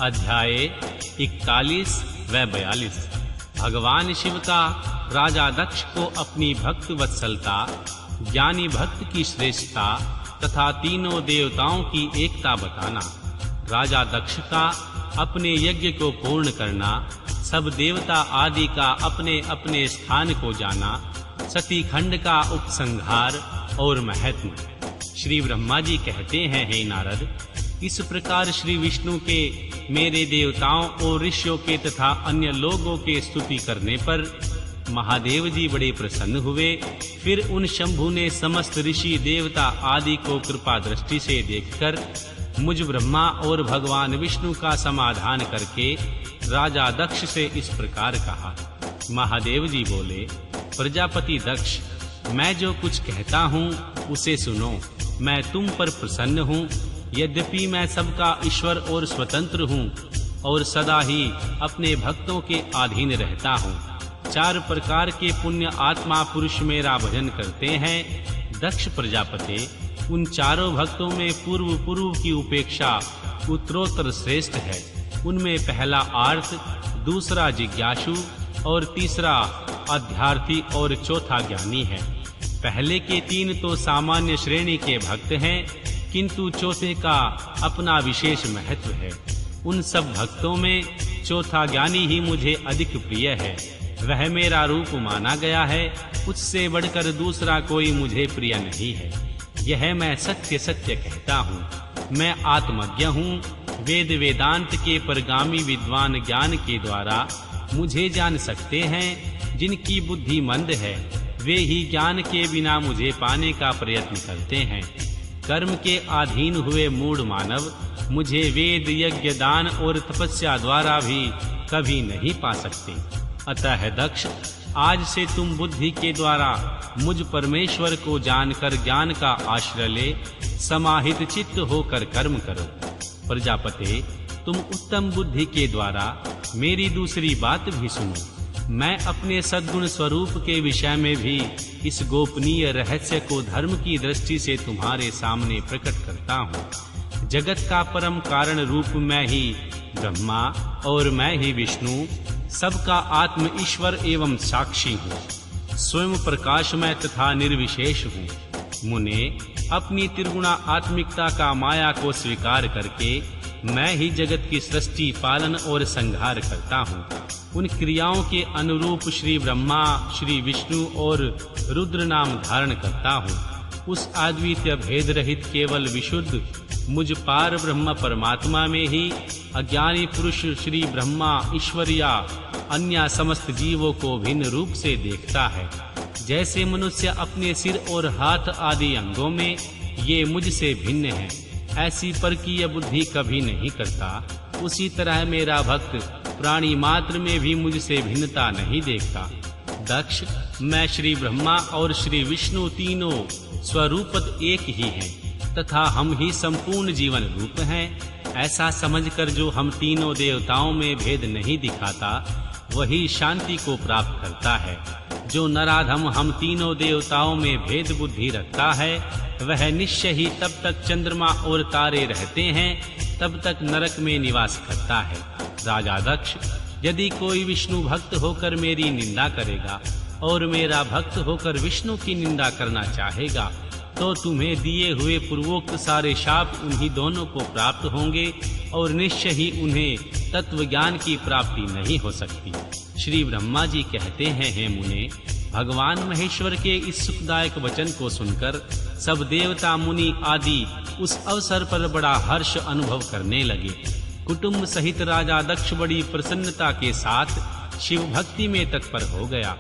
अध्याय 41 व 42। भगवान शिव का राजा दक्ष को अपनी भक्त वत्सलता, ज्ञानी भक्त की श्रेष्ठता तथा तीनों देवताओं की एकता बताना। राजा दक्ष का अपने यज्ञ को पूर्ण करना, सब देवता आदि का अपने अपने स्थान को जाना, सती खंड का उपसंहार और महत्व। श्री ब्रह्मा जी कहते हैं, हे नारद, इस प्रकार श्री विष्णु के मेरे देवताओं और ऋषियों के तथा अन्य लोगों के स्तुति करने पर महादेव जी बड़े प्रसन्न हुए। फिर उन शंभु ने समस्त ऋषि देवता आदि को कृपा दृष्टि से देखकर मुझ ब्रह्मा और भगवान विष्णु का समाधान करके राजा दक्ष से इस प्रकार कहा। महादेव जी बोले, प्रजापति दक्ष, मैं जो कुछ कहता हूँ उसे सुनो। मैं तुम पर प्रसन्न हूँ। यद्यपि मैं सबका ईश्वर और स्वतंत्र हूँ और सदा ही अपने भक्तों के अधीन रहता हूँ। 4 प्रकार के पुण्य आत्मा पुरुष मेरा भजन करते हैं। दक्ष प्रजापति, उन चारों भक्तों में पूर्व की उपेक्षा उत्तरोत्तर श्रेष्ठ है। उनमें पहला आर्त, दूसरा जिज्ञासु और तीसरा अध्यार्थी और चौथा ज्ञानी है। पहले के 3 तो सामान्य श्रेणी के भक्त हैं, किंतु चौथे का अपना विशेष महत्व है। उन सब भक्तों में चौथा ज्ञानी ही मुझे अधिक प्रिय है। वह मेरा रूप माना गया है, उससे बढ़कर दूसरा कोई मुझे प्रिय नहीं है। यह मैं सत्य सत्य कहता हूँ। मैं आत्मज्ञ हूँ। वेद वेदांत के परगामी विद्वान ज्ञान के द्वारा मुझे जान सकते हैं। जिनकी बुद्धि मंद है वे ही ज्ञान के बिना मुझे पाने का प्रयत्न करते हैं। कर्म के अधीन हुए मूढ़ मानव मुझे वेद, यज्ञ, दान और तपस्या द्वारा भी कभी नहीं पा सकते। अतः दक्ष, आज से तुम बुद्धि के द्वारा मुझ परमेश्वर को जानकर ज्ञान का आश्रय ले समाहित चित्त होकर कर्म करो। प्रजापति, तुम उत्तम बुद्धि के द्वारा मेरी दूसरी बात भी सुनो। मैं अपने सद्गुण स्वरूप के विषय में भी इस गोपनीय रहस्य को धर्म की दृष्टि से तुम्हारे सामने प्रकट करता हूँ। जगत का परम कारण रूप मैं ही ब्रह्मा और मैं ही विष्णु, सबका आत्म ईश्वर एवं साक्षी हूँ। स्वयं प्रकाशमय तथा निर्विशेष हूँ। मुने, अपनी त्रिगुणा आत्मिकता का माया को स्वीकार करके मैं ही जगत की सृष्टि, पालन और संहार करता हूँ। उन क्रियाओं के अनुरूप श्री ब्रह्मा, श्री विष्णु और रुद्र नाम धारण करता हूँ। उस अद्वितीय भेद रहित केवल विशुद्ध मुझ पार ब्रह्म परमात्मा में ही अज्ञानी पुरुष श्री ब्रह्मा ईश्वर या अन्य समस्त जीवों को भिन्न रूप से देखता है। जैसे मनुष्य अपने सिर और हाथ आदि अंगों में ये मुझसे भिन्न है, ऐसी परकीय बुद्धि कभी नहीं करता। उसी तरह मेरा भक्त प्राणी मात्र में भी मुझसे भिन्नता नहीं देखता। दक्ष, मैं श्री ब्रह्मा और श्री विष्णु तीनों स्वरूपत एक ही हैं तथा हम ही संपूर्ण जीवन रूप हैं। ऐसा समझकर जो हम तीनों देवताओं में भेद नहीं दिखाता वही शांति को प्राप्त करता है। जो नराधम हम तीनों देवताओं में भेद बुद्धि रखता है वह निश्चय ही तब तक चंद्रमा और तारे रहते हैं तब तक नरक में निवास करता है। राजा दक्ष, यदि कोई विष्णु भक्त होकर मेरी निंदा करेगा और मेरा भक्त होकर विष्णु की निंदा करना चाहेगा तो तुम्हें दिए हुए पूर्वोक्त सारे शाप उन्हीं दोनों को प्राप्त होंगे और निश्चय ही उन्हें तत्व ज्ञान की प्राप्ति नहीं हो सकती। श्री ब्रह्मा जी कहते हैं, हे मुने, भगवान महेश्वर के इस सुखदायक वचन को सुनकर सब देवता मुनि आदि उस अवसर पर बड़ा हर्ष अनुभव करने लगे। कुटुंब सहित राजा दक्ष बड़ी प्रसन्नता के साथ शिव भक्ति में तत्पर हो गया।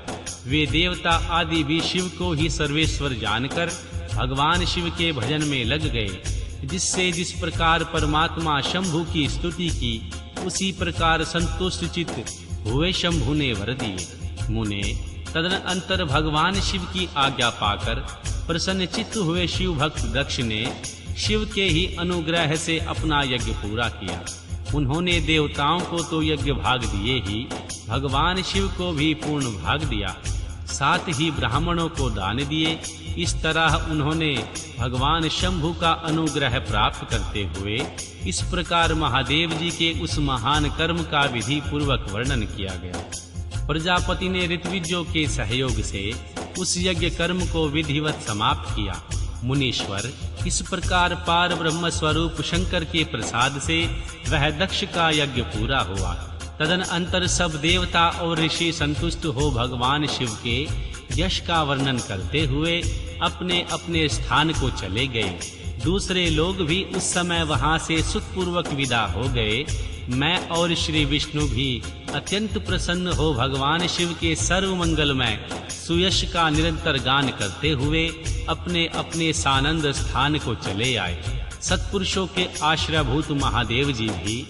वे देवता आदि भी शिव को ही सर्वेश्वर जानकर भगवान शिव के भजन में लग गए। जिससे जिस प्रकार परमात्मा शंभु की स्तुति की उसी प्रकार संतुष्ट चित्त हुए शंभु ने वर दिए। मुने, तदनंतर भगवान शिव की आज्ञा पाकर प्रसन्न चित्त हुए शिव भक्त दक्ष ने शिव के ही अनुग्रह से अपना यज्ञ पूरा किया। उन्होंने देवताओं को तो यज्ञ भाग दिए ही भगवान शिव को भी पूर्ण भाग दिया। साथ ही ब्राह्मणों को दान दिए। इस तरह उन्होंने भगवान शंभु का अनुग्रह प्राप्त करते हुए इस प्रकार महादेव जी के उस महान कर्म का विधि पूर्वक वर्णन किया गया। प्रजापति ने ऋत्विजों के सहयोग से उस यज्ञ कर्म को विधिवत समाप्त किया। मुनीश्वर, इस प्रकार पार ब्रह्म स्वरूप शंकर के प्रसाद से वह दक्ष का यज्ञ पूरा हुआ। तदनंतर सब देवता और ऋषि संतुष्ट हो भगवान शिव के यश का वर्णन करते हुए अपने अपने स्थान को चले गए। दूसरे लोग भी उस समय वहां से सुखपूर्वक विदा हो गए। मैं और श्री विष्णु भी अत्यंत प्रसन्न हो भगवान शिव के सर्व मंगलमय सुयश का निरंतर गान करते हुए अपने अपने सानंद स्थान को चले आए। सत्पुरुषों के आश्रयभूत महादेव जी भी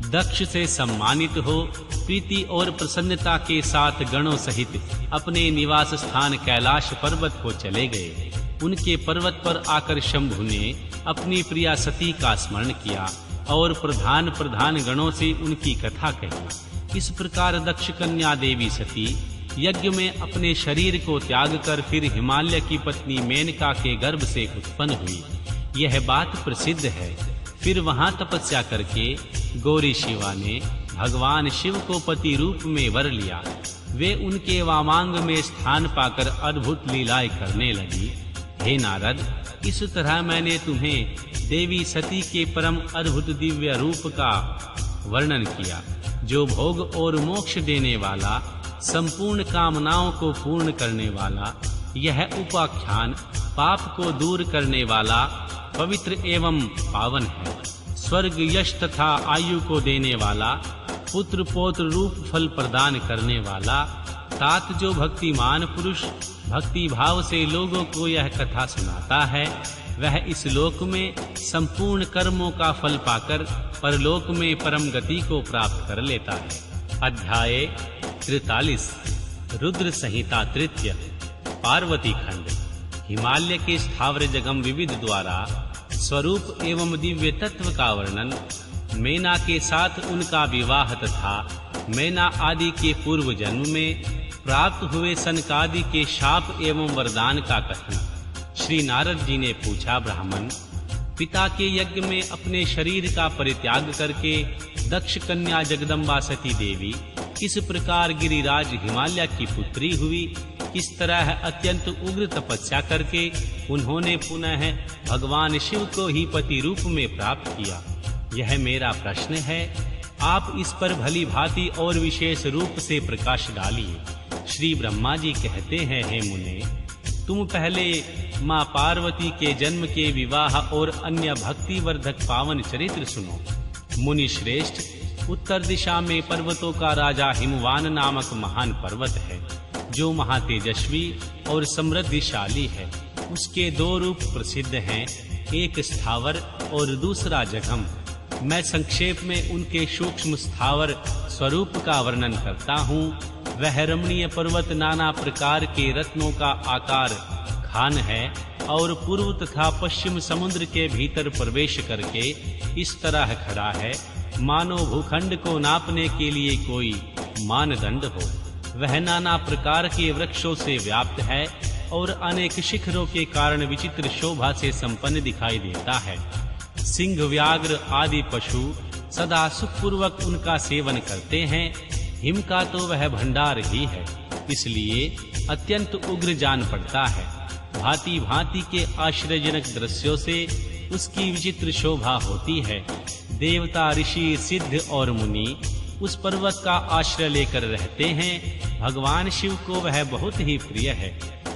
दक्ष से सम्मानित हो प्रीति और प्रसन्नता के साथ गणों सहित अपने निवास स्थान कैलाश पर्वत को चले गए। उनके पर्वत पर आकर शंभु ने अपनी प्रिया सती का स्मरण किया और प्रधान गणों से उनकी कथा कही। इस प्रकार दक्ष कन्या देवी सती यज्ञ में अपने शरीर को त्याग कर फिर हिमालय की पत्नी मेनका के गर्भ से उत्पन्न हुई। यह बात प्रसिद्ध है। फिर वहां तपस्या करके गौरी शिवा ने भगवान शिव को पति रूप में वर लिया। वे उनके वामांग में स्थान पाकर अद्भुत लीलाएं करने लगी। हे नारद, इस तरह मैंने तुम्हें देवी सती के परम अद्भुत दिव्य रूप का वर्णन किया, जो भोग और मोक्ष देने वाला, संपूर्ण कामनाओं को पूर्ण करने वाला। यह उपाख्यान पाप को दूर करने वाला, पवित्र एवं पावन है। स्वर्ग, यश तथा आयु को देने वाला, पुत्र पौत्र रूप फल प्रदान करने वाला। तात जो भक्तिमान पुरुष भक्ति भाव से लोगों को यह कथा सुनाता है, वह इस लोक में संपूर्ण कर्मों का फल पाकर परलोक में परम गति को प्राप्त कर लेता है। अध्याय 43 रुद्र संहिता तृतीय पार्वती खंड। हिमालय के स्थावर जगम विविध द्वारा स्वरूप एवं दिव्य तत्व का वर्णन, मैना के साथ उनका विवाह तथा मैना आदि के पूर्व जन्म में प्राप्त हुए सनकादि के शाप एवं वरदान का कथन। श्री नारद जी ने पूछा, ब्राह्मण, पिता के यज्ञ में अपने शरीर का परित्याग करके दक्ष कन्या जगदम्बा सती देवी किस प्रकार गिरिराज हिमालय की पुत्री हुई, किस तरह अत्यंत उग्र तपस्या करके उन्होंने पुनः भगवान शिव को ही पति रूप में प्राप्त किया, यह मेरा प्रश्न है। आप इस पर भली भांति और विशेष रूप से प्रकाश डालिए। श्री ब्रह्मा जी कहते हैं, हे मुने, तुम पहले माँ पार्वती के जन्म के विवाह और अन्य भक्ति वर्धक पावन चरित्र सुनो। मुनि श्रेष्ठ, उत्तर दिशा में पर्वतों का राजा हिमवान नामक महान पर्वत है, जो महातेजस्वी और समृद्धिशाली है। उसके दो रूप प्रसिद्ध हैं, एक स्थावर और दूसरा जघम। मैं संक्षेप में उनके सूक्ष्म स्थावर स्वरूप का वर्णन करता हूँ। वह रमणीय पर्वत नाना प्रकार के रत्नों का आकार खान है और पूर्व तथा पश्चिम समुद्र के भीतर प्रवेश करके इस तरह खड़ा है मानो भूखंड को नापने के लिए कोई मानदंड हो। वह नाना प्रकार के वृक्षों से व्याप्त है और अनेक शिखरों के कारण विचित्र शोभा से संपन्न दिखाई देता है। सिंह, व्याघ्र आदि पशु सदा सुखपूर्वक उनका सेवन करते हैं। हिम का तो वह भंडार ही है, इसलिए अत्यंत उग्र जान पड़ता है। भांति भांति के आश्चर्यजनक दृश्यों से उसकी विचित्र शोभा होती है। देवता, ऋषि, सिद्ध और मुनि उस पर्वत का आश्रय लेकर रहते हैं। भगवान शिव को वह बहुत ही प्रिय है,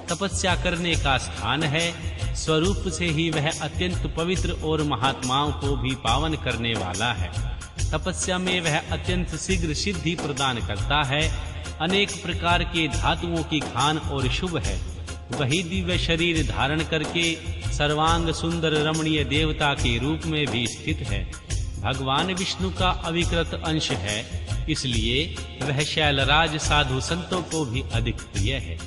तपस्या करने का स्थान है। स्वरूप से ही वह अत्यंत पवित्र और महात्माओं को भी पावन करने वाला है। तपस्या में वह अत्यंत शीघ्र सिद्धि प्रदान करता है। अनेक प्रकार के धातुओं की खान और शुभ है। वही दिव्य शरीर धारण करके सर्वांग सुंदर रमणीय देवता के रूप में भी स्थित है। भगवान विष्णु का अविकृत अंश है, इसलिए वह शैलराज साधु संतों को भी अधिक प्रिय है।